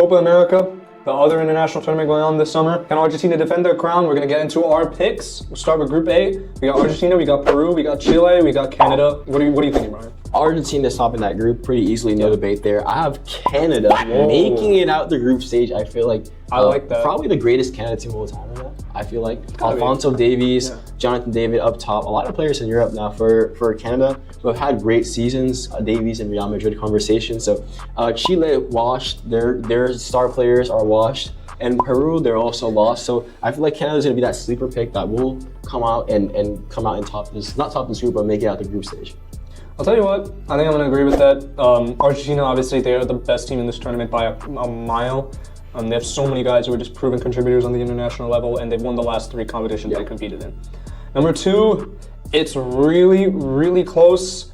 Copa America, the other international tournament going on this summer. Can Argentina defend their crown? We're going to get into our picks. We'll start with Group A. We got Argentina, we got Peru, we got Chile, we got Canada. What are you thinking, Brian? Argentina's topping that group pretty easily, no debate there. I have Canada making it out the group stage. I feel like I like that. Probably the greatest Canada team of all time right now. I feel like Alphonso Davies, Jonathan David up top. A lot of players in Europe now for Canada who have had great seasons. Davies and Real Madrid conversation. So Chile washed. Their star players are washed. And Peru, they're also lost. So I feel like Canada's gonna be that sleeper pick that will come out and come out and not top this group, but make it out the group stage. I'll tell you what, I think I'm going to agree with that. Argentina, obviously, they are the best team in this tournament by a mile. They have so many guys who are just proven contributors on the international level, and they've won the last 3 competitions they competed in. Number 2, it's really, really close.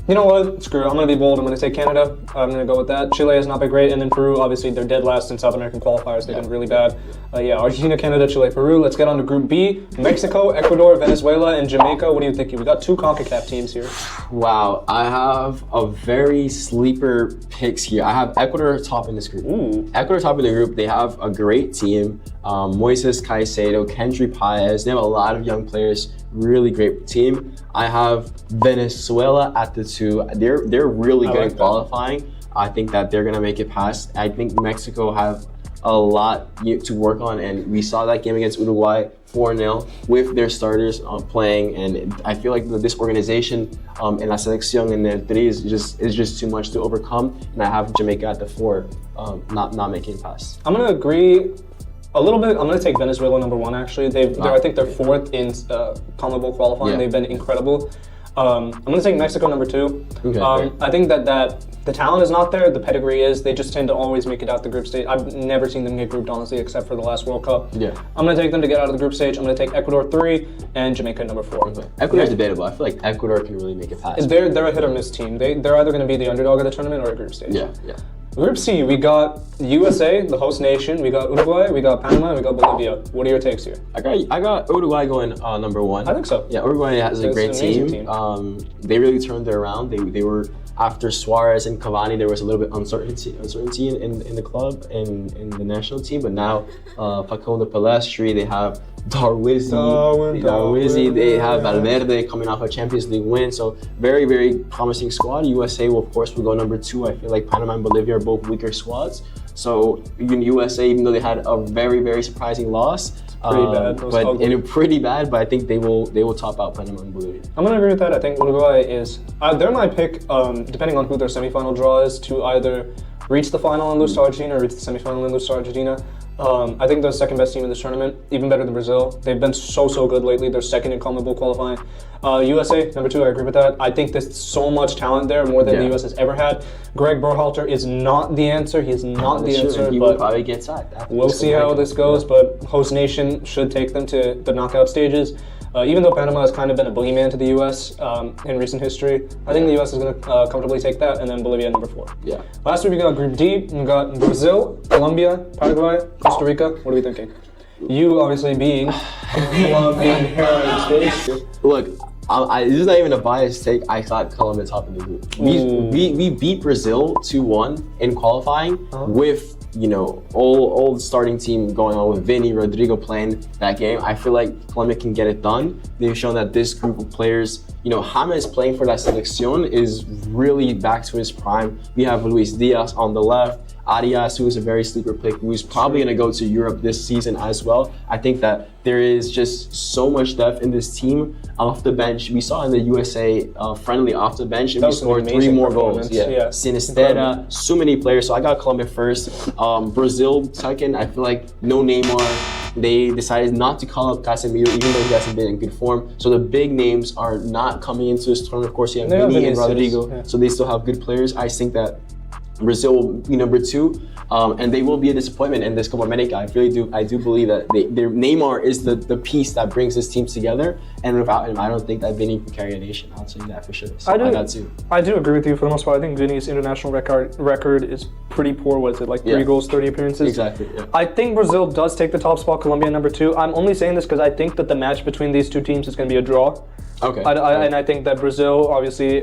You know what? Screw it. I'm going to be bold. I'm going to take Canada. I'm going to go with that. Chile has not been great. And then Peru, obviously, they're dead last in South American qualifiers. They've been really bad. Argentina, Canada, Chile, Peru. Let's get on to Group B. Mexico, Ecuador, Venezuela, and Jamaica. What are you thinking? We got 2 CONCACAF teams here. Wow. I have a very sleeper picks here. I have Ecuador top in this group. Ooh. Ecuador top in the group. They have a great team. Moises Caicedo, Kendry Paez. They have a lot of young players. Really great team. I have Venezuela at the 2. They're really good at qualifying. I think that they're gonna make it past. I think Mexico have a lot to work on, and we saw that game against Uruguay 4-0 with their starters playing. And I feel like this organization in La Selección and the 3 is just too much to overcome. And I have Jamaica at the 4, not making it past. I'm gonna agree. A little bit. I'm going to take Venezuela number 1, actually. I think they're 4th in CONMEBOL qualifying. Yeah. They've been incredible. I'm going to take Mexico number 2. Okay, I think that the talent is not there. The pedigree is. They just tend to always make it out the group stage. I've never seen them get grouped, honestly, except for the last World Cup. Yeah. I'm going to take them to get out of the group stage. I'm going to take Ecuador 3 and Jamaica number 4. Okay. Ecuador's debatable. I feel like Ecuador can really make it past. They're a hit or miss team. They're either going to be the underdog of the tournament or a group stage. Yeah. Group C, we got USA, the host nation. We got Uruguay, we got Panama, and we got Bolivia. What are your takes here? I got Uruguay going number 1. I think so. Yeah, Uruguay has a great team. They really turned it around. They were, after Suarez and Cavani, there was a little bit uncertainty in the club and in the national team. But now Facundo Pelestri, they have Darwizzi, they have Valverde coming off a Champions League win. So very, very promising squad. USA will, of course, will go number 2. I feel like Panama and Bolivia are both weaker squads. So even USA, even though they had a very, very surprising loss, pretty bad, but I think they will top out Panama and Bolivia. I'm gonna agree with that. I think Uruguay is they're my pick, depending on who their semifinal draw is, to either reach the final and lose to Argentina or reach the semifinal and lose to Argentina. I think they're the second best team in this tournament, even better than Brazil. They've been so good lately. They're second in CONMEBOL qualifying. USA, number 2, I agree with that. I think there's so much talent there, more than the US has ever had. Greg Berhalter is not the answer. He is not the answer. He will probably get sacked. We'll see how this goes, but host nation should take them to the knockout stages. Even though Panama has kind of been a boogeyman to the U.S. In recent history, I think the U.S. is going to comfortably take that, and then Bolivia number 4. Yeah. Last week we got Group D. We got Brazil, Colombia, Paraguay, Costa Rica. What are we thinking? You obviously being Colombian heritage. Look, this is not even a biased take. I thought Colombia top in the group. We beat Brazil 2-1 in qualifying with all the starting team going on with Vini, Rodrigo playing that game. I feel like Colombia can get it done. They've shown that this group of players, James playing for La Selección is really back to his prime. We have Luis Diaz on the left, Arias, who is a very sleeper pick, who is probably going to go to Europe this season as well. I think that there is just so much depth in this team off the bench. We saw in the USA friendly off the bench, and we scored 3 more goals. Yeah. Sinistera, so many players. So I got Colombia first. Brazil second. I feel like no Neymar. They decided not to call up Casemiro, even though he hasn't been in good form. So the big names are not coming into this tournament. Of course, you have Vini and Rodrigo, so they still have good players. I think that Brazil will be number 2, and they will be a disappointment in this Copa America. I do believe that Neymar is the piece that brings this team together, and without him, I don't think that Vini can carry a nation. I'll tell you that for sure. So I do agree with you for the most part. I think Vini's international record is pretty poor. What is it, like 3 goals, 30 appearances? Exactly. Yeah. I think Brazil does take the top spot. Colombia number 2. I'm only saying this because I think that the match between these 2 teams is going to be a draw. Okay. And I think that Brazil, obviously,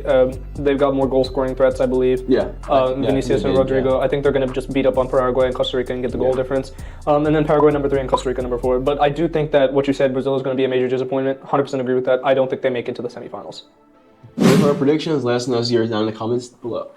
they've got more goal-scoring threats, I believe. Yeah. Vinicius and Rodrigo. I think they're going to just beat up up on Paraguay and Costa Rica and get the goal difference. And then Paraguay number 3 and Costa Rica number 4. But I do think that what you said, Brazil is going to be a major disappointment. 100% agree with that. I don't think they make it to the semifinals. With our predictions, let us know your down in the comments below.